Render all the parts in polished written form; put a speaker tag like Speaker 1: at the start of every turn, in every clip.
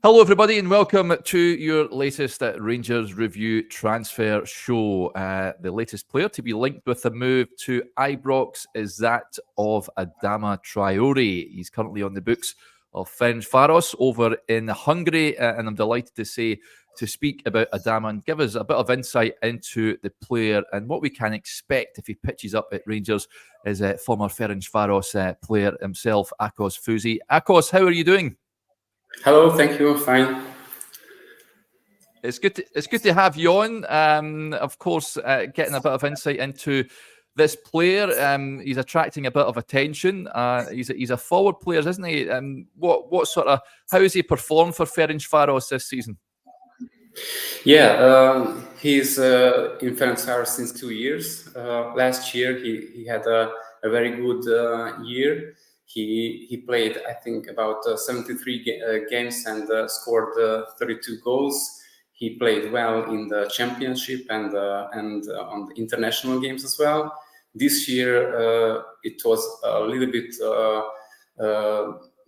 Speaker 1: Hello, everybody, and welcome to your latest Rangers Review transfer show. The latest player to be linked with the move to Ibrox is that of Adama Traore. He's currently on the books of Ferencvaros over in Hungary, and I'm delighted to speak about Adama and give us a bit of insight into the player and what we can expect if he pitches up at Rangers as a former Ferencvaros player himself, Akos Fuzi. Akos, how are you doing?
Speaker 2: Hello, thank you. Fine.
Speaker 1: It's good to have you on. Of course, getting a bit of insight into this player. He's attracting a bit of attention. He's a forward player, isn't he? How has he performed for Ferencvaros this season?
Speaker 2: Yeah, he's in Ferencvaros since 2 years. Last year he had a very good year. He played, I think, about 73 games and scored 32 goals. He played well in the championship and on the international games as well. This year it was a little bit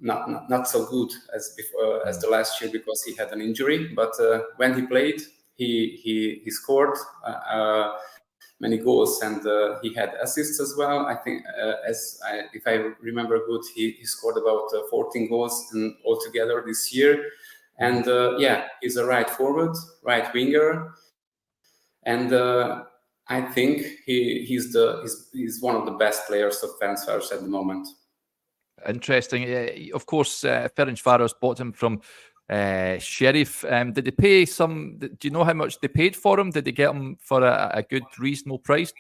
Speaker 2: not so good as before, as the last year, because he had an injury. But when he played, he scored many goals, and he had assists as well. I think, if I remember good, he scored about 14 goals altogether this year. And he's a right forward, right winger, and I think he's one of the best players of Ferencvaros at the moment.
Speaker 1: Interesting. Of course, Ferencvaros bought him from Sheriff. Did they pay some? Do you know how much they paid for him? Did they get him for a good, reasonable price?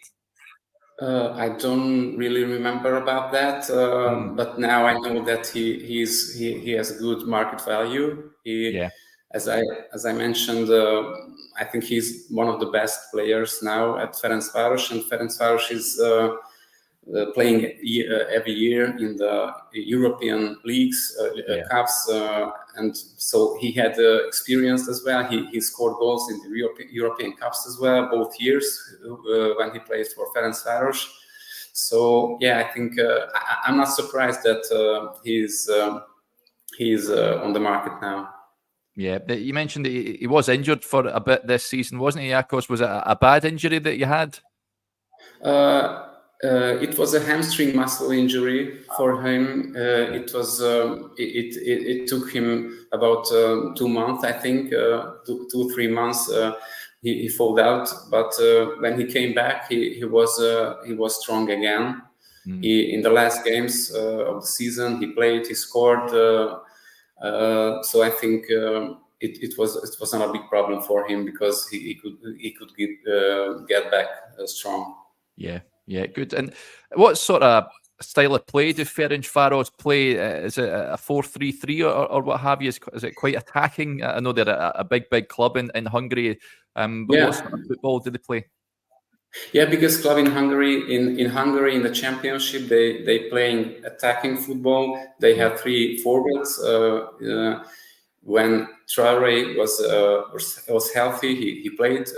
Speaker 2: I don't really remember about that, but now I know that he has a good market value. As I mentioned, I think he's one of the best players now at Ferencvaros, and Ferencvaros is playing every year in the European leagues, cups, and so he had experience as well. He scored goals in the European cups as well, both years when he played for Ferencvaros. So yeah, I think I'm not surprised that he's on the market now.
Speaker 1: Yeah, but you mentioned that he was injured for a bit this season, wasn't he, Akos? Was it a bad injury that you had?
Speaker 2: It was a hamstring muscle injury for him. It took him about 2 months, I think, 2-3 months. He fell out, but when he came back, he was strong again. In the last games of the season, he played, he scored. So I think it was not a big problem for him, because he could get back strong.
Speaker 1: Yeah, good. And what sort of style of play do Ferencvaros play? Is it a 4-3-3 or what have you? Is it quite attacking? I know they're a big club in Hungary, but what sort of football do they play?
Speaker 2: Yeah, biggest club in Hungary. In Hungary, in the championship, they playing attacking football. They have 3 forwards. When Traore was healthy, he played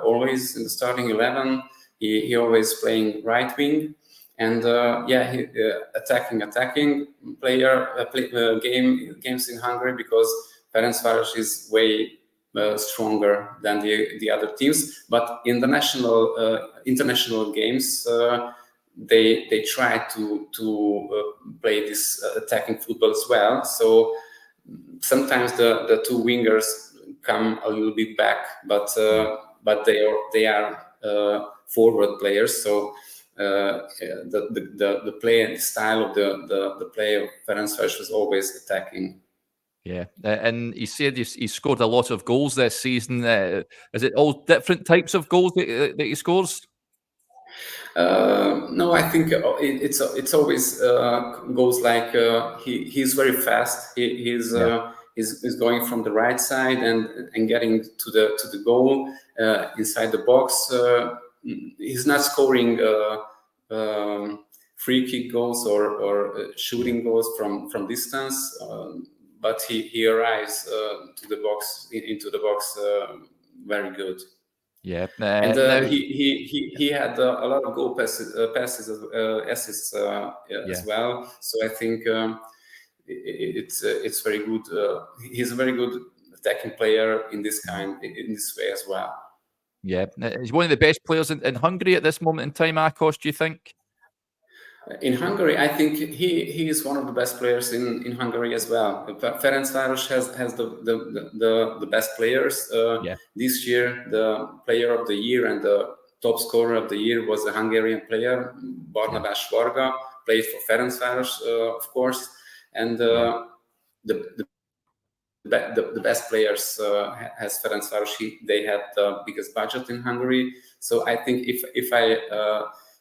Speaker 2: always in the starting 11. He always playing right wing, and attacking player games in Hungary, because Ferencvaros is way stronger than the other teams. But in the international games, they try to play this attacking football as well. So sometimes the 2 wingers come a little bit back, but they are forward players. So the play and style of the play of Ferencvaros was always attacking.
Speaker 1: Yeah, and he said he scored a lot of goals this season. Is it all different types of goals that he scores?
Speaker 2: No, I think it's always goes like he's very fast. He's going from the right side and getting to the goal inside the box. He's not scoring free kick goals or shooting goals from distance, but he arrives to the box into the box very good.
Speaker 1: Yeah,
Speaker 2: and he had a lot of goal passes, assists as well. So I think it's very good. He's a very good attacking player in this way as well.
Speaker 1: Yeah, he's one of the best players in Hungary at this moment in time, Akos, do you think?
Speaker 2: In Hungary, I think he is one of the best players in Hungary as well. Ferencvaros has the best players. This year, the player of the year and the top scorer of the year was a Hungarian player, Barnabás Varga, played for Ferencvaros, of course, and the best players has Ferencvaros. They had the biggest budget in Hungary. So I think if I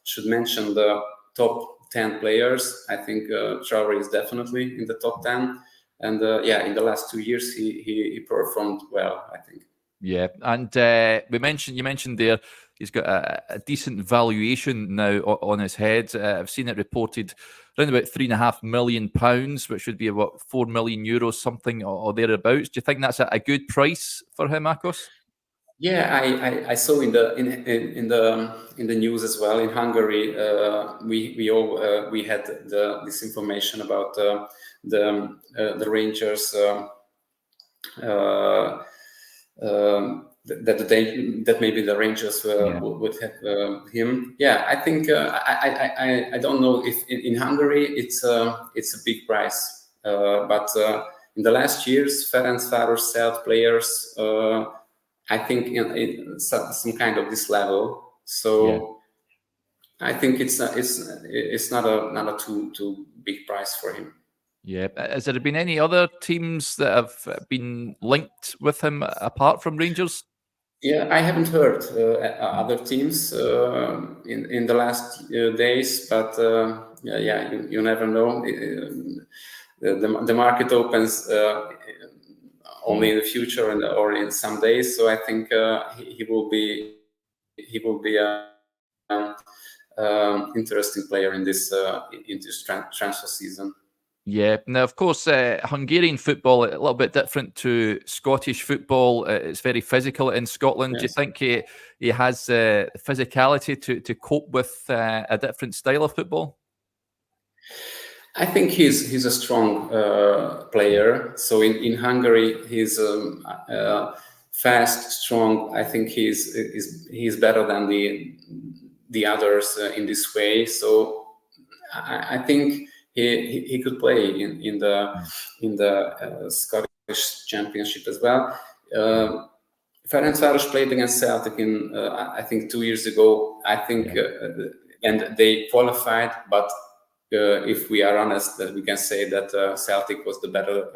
Speaker 2: should mention the top 10 players, I think Traore is definitely in the top 10. And in the last 2 years, he performed well, I think.
Speaker 1: Yeah, and you mentioned there he's got a decent valuation now on his head. I've seen it reported around about £3.5 million, which would be about €4 million, something or thereabouts. Do you think that's a good price for him, Akos?
Speaker 2: Yeah, I saw in the news as well. In Hungary, we had this information about the Rangers. That maybe the Rangers would have him. Yeah, I think I don't know if in Hungary it's a big price, but in the last years, Ferencvaros sold players. I think in some kind of this level. So I think it's not a too big price for him.
Speaker 1: Yeah. Has there been any other teams that have been linked with him apart from Rangers?
Speaker 2: Yeah, I haven't heard other teams in the last days, but you never know. The market opens only in the future or in some days. So I think he will be interesting player in this transfer season.
Speaker 1: Yeah. Now, of course, Hungarian football a little bit different to Scottish football. It's very physical in Scotland. Yes. Do you think he has the physicality to cope with a different style of football?
Speaker 2: I think he's a strong player. So in Hungary, he's fast, strong. I think he's better than the others in this way. So I think he could play in the Scottish Championship as well. Ferencvaros played against Celtic in I think 2 years ago. I think and they qualified, but if we are honest, that we can say that Celtic was the better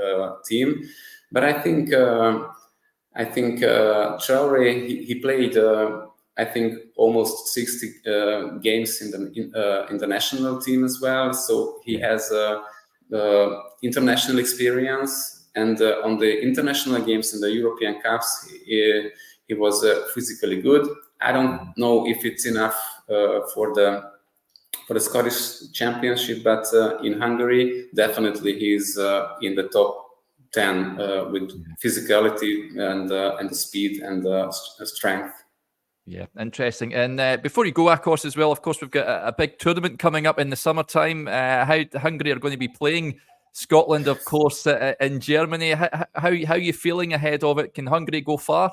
Speaker 2: team. But I think Traore he played. I think almost 60 games in the national team as well. So he has international experience, and on the international games in the European Cups, he was physically good. I don't know if it's enough for the Scottish Championship, but in Hungary, definitely he's in the top 10 with physicality and the speed and the strength.
Speaker 1: Yeah, interesting. And before you go, Akos, as well, of course, we've got a big tournament coming up in the summertime. How Hungary are going to be playing Scotland, of course, in Germany. How are you feeling ahead of it? Can Hungary go far?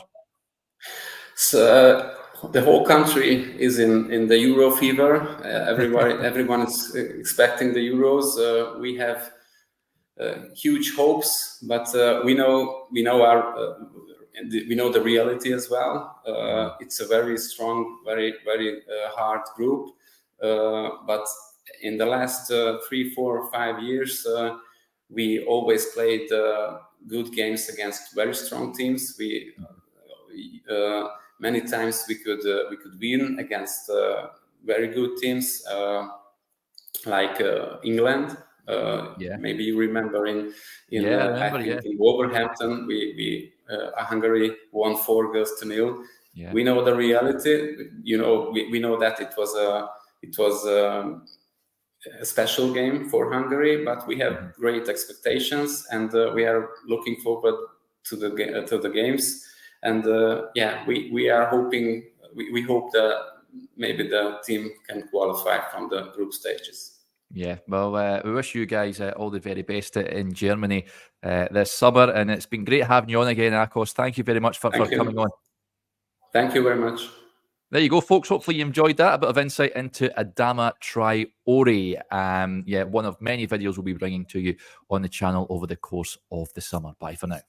Speaker 2: So the whole country is in the Euro fever. Everyone is expecting the Euros. We have huge hopes, but we know the reality as well. It's a very strong, very hard group. But in the last 3, 4, 5 years, we always played good games against very strong teams. Many times we could win against very good teams like England. Maybe you remember in Wolverhampton, Hungary won 4-0. Yeah. We know the reality. We know that it was a special game for Hungary, but we have great expectations, and we are looking forward to the games. And we are hoping. We hope that maybe the team can qualify from the group stages.
Speaker 1: Yeah, well, we wish you guys all the very best in Germany this summer, and it's been great having you on again, Akos. Thank you very much for coming on.
Speaker 2: Thank you very much.
Speaker 1: There you go, folks. Hopefully you enjoyed that. A bit of insight into Adama Traore. Yeah, one of many videos we'll be bringing to you on the channel over the course of the summer. Bye for now.